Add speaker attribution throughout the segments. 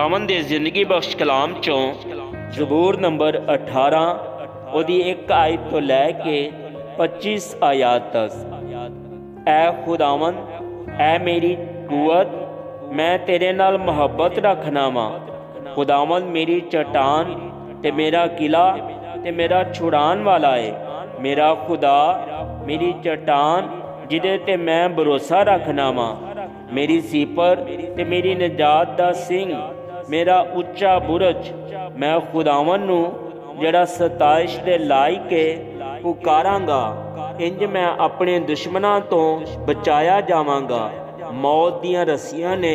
Speaker 1: खुदावंद दे जिंदगी बख्श कलाम चों ज़बूर नंबर 18 ओदी 1 आयत तो लैके 25 आयात तक। ऐ खुदावंद, ऐ मेरी कुवत, मैं तेरे नाल मुहब्बत रखना वा। खुदावंद मेरी चट्टान ते मेरा किला ते मेरा छुड़ान वाला है। मेरा खुदा मेरी चट्टान जिदे ते मैं भरोसा रखना वा। मेरी सीपर ते मेरी निजात दा सिंह, मेरा उच्चा बुरज। मैं खुदावन नू जड़ा सताइश दे लायक है पुकारांगा। इंज मैं अपने दुश्मनां तो बचाया जावांगा। मौत दियां रस्सियां ने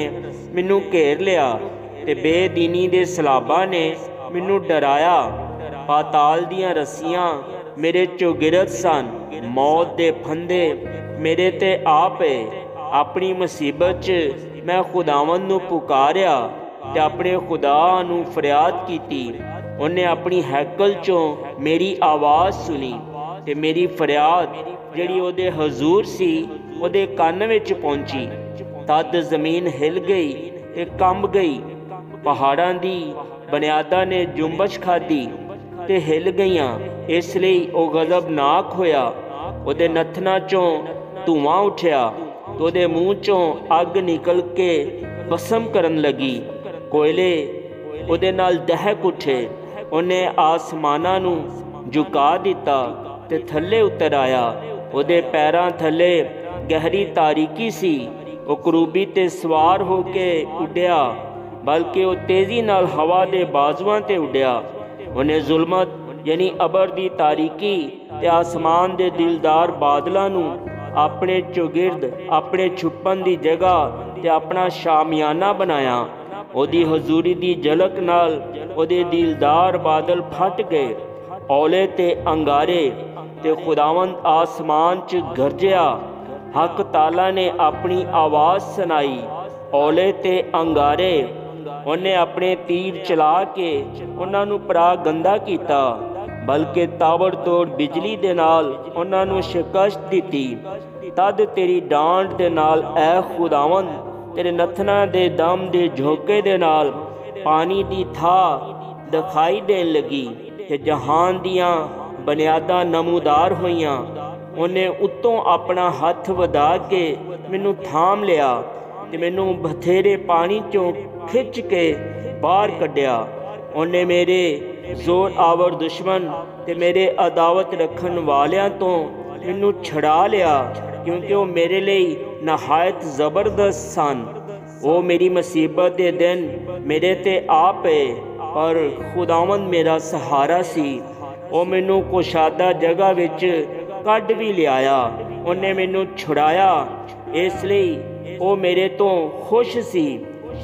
Speaker 1: मैनू घेर लिया ते बेदीनी दे सलाबां ने मैनू डराया। पाताल दियां रस्सियां मेरे चौगिरद सन। मौत दे फंदे मेरे ते आ पे। अपनी मुसीबत च मैं खुदावंद नू पुकारिया ते अपने खुदा नू फरियाद कीती। उन्हें अपनी हैकल चों मेरी आवाज़ सुनी ते मेरी फरियाद जिहड़ी ओदे हजूर सी ओदे कन्न विच पहुंची। तद जमीन हिल गई ते कंब गई। पहाड़ां दी बुनियादां ने जुम्बश खाधी ते हिल गईयां। इसलिए ओ गज़बनाक होया। ओदे नथना चों धुआं उठिया तो ओदे मूँह चों अग निकल के भस्म करन लगी। कोयले ओदे नाल दहक उठे। उन्हें आसमानां नू झुका दिता ते थल्ले उतर आया। ओदे पैरां थल्ले गहरी तारीकी सी। ओ करूबी ते सवार हो के उड्या, बल्कि वो तेज़ी नाल हवा दे बाजुआं ते उड्या। उन्हें जुल्मत यानी अबर दी तारीकी ते आसमान दे दिलदार बादलां नू अपने चौगिरद, अपने छुपन दी जगह ते अपना शामियाना बनाया। ओदी हजूरी दी झलक नाल ओदे दिलदार बादल फट गए। औले ते अंगारे ते खुदावंद आसमान च गरजया। हक ताला ने अपनी आवाज़ सुनाई। औले ते अंगारे उन्हें अपने तीर चला के उन्हां नू परागंदा कीता, बल्कि ताबड़ तोड़ बिजली दे नाल उन्हां नू शिकस्त दिती। तद तेरी डांट दे नाल ऐ खुदावंद, तेरे नथना दे दम दे झोंके दे नाल पानी दी था दिखाई देन लगी ते जहान दियां बुनियादां नमूदार होईयां। उन्हें उत्तों अपना हथ वधा के मैनू थाम लिया ते मैनू बथेरे पानी चों खिंच के बाहर कढ़िया। उन्हें मेरे जोर आवर दुश्मन ते मेरे अदावत रखन वालियां तो मैनू छड़ा लिया, क्योंकि वो मेरे लिए नहायत ज़बरदस्त सन। वो मेरी मुसीबत दे दिन मेरे ते आ पे, पर खुदावंद मेरा सहारा सी। वो मैनू कुशादा जगह विच कढ़ भी लियाया। उन्हें मैनू छुड़ाया, इसलिए वो मेरे तो खुश सी।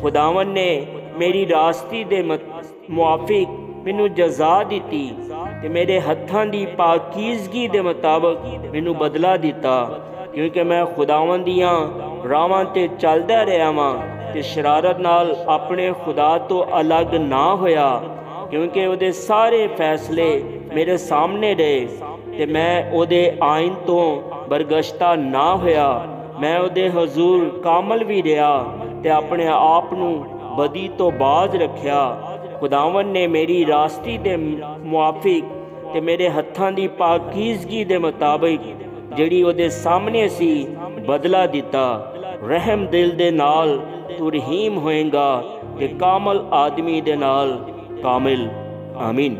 Speaker 1: खुदावंद ने मेरी रास्ती दे मुआफिक मैनू जजा दी ते मेरे हत्थां दी पाकीज़गी दे मुताबिक मैनू बदला दिता। क्योंकि मैं खुदावंद दियां रावां ते चलदा रहा वां ते शरारत नाल अपने खुदा तो अलग ना होया। क्योंकि ओदे सारे फैसले मेरे सामने रहे ते मैं ओदे आइन तो बरगश्ता ना होया। मैं ओदे हजूर कामल भी रहा ते अपने आप नू बदी तो बाज रखिया। खुदावन ने मेरी रास्ती दे मुआफिक ते मेरे हत्थां दी पाकीज़गी दे मुताबिक जिहड़ी ओदे सामने सी बदला दिता। रहम दिल दे नाल तू रहीम होएगा ते कामल आदमी दे नाल कामिल। आमीन।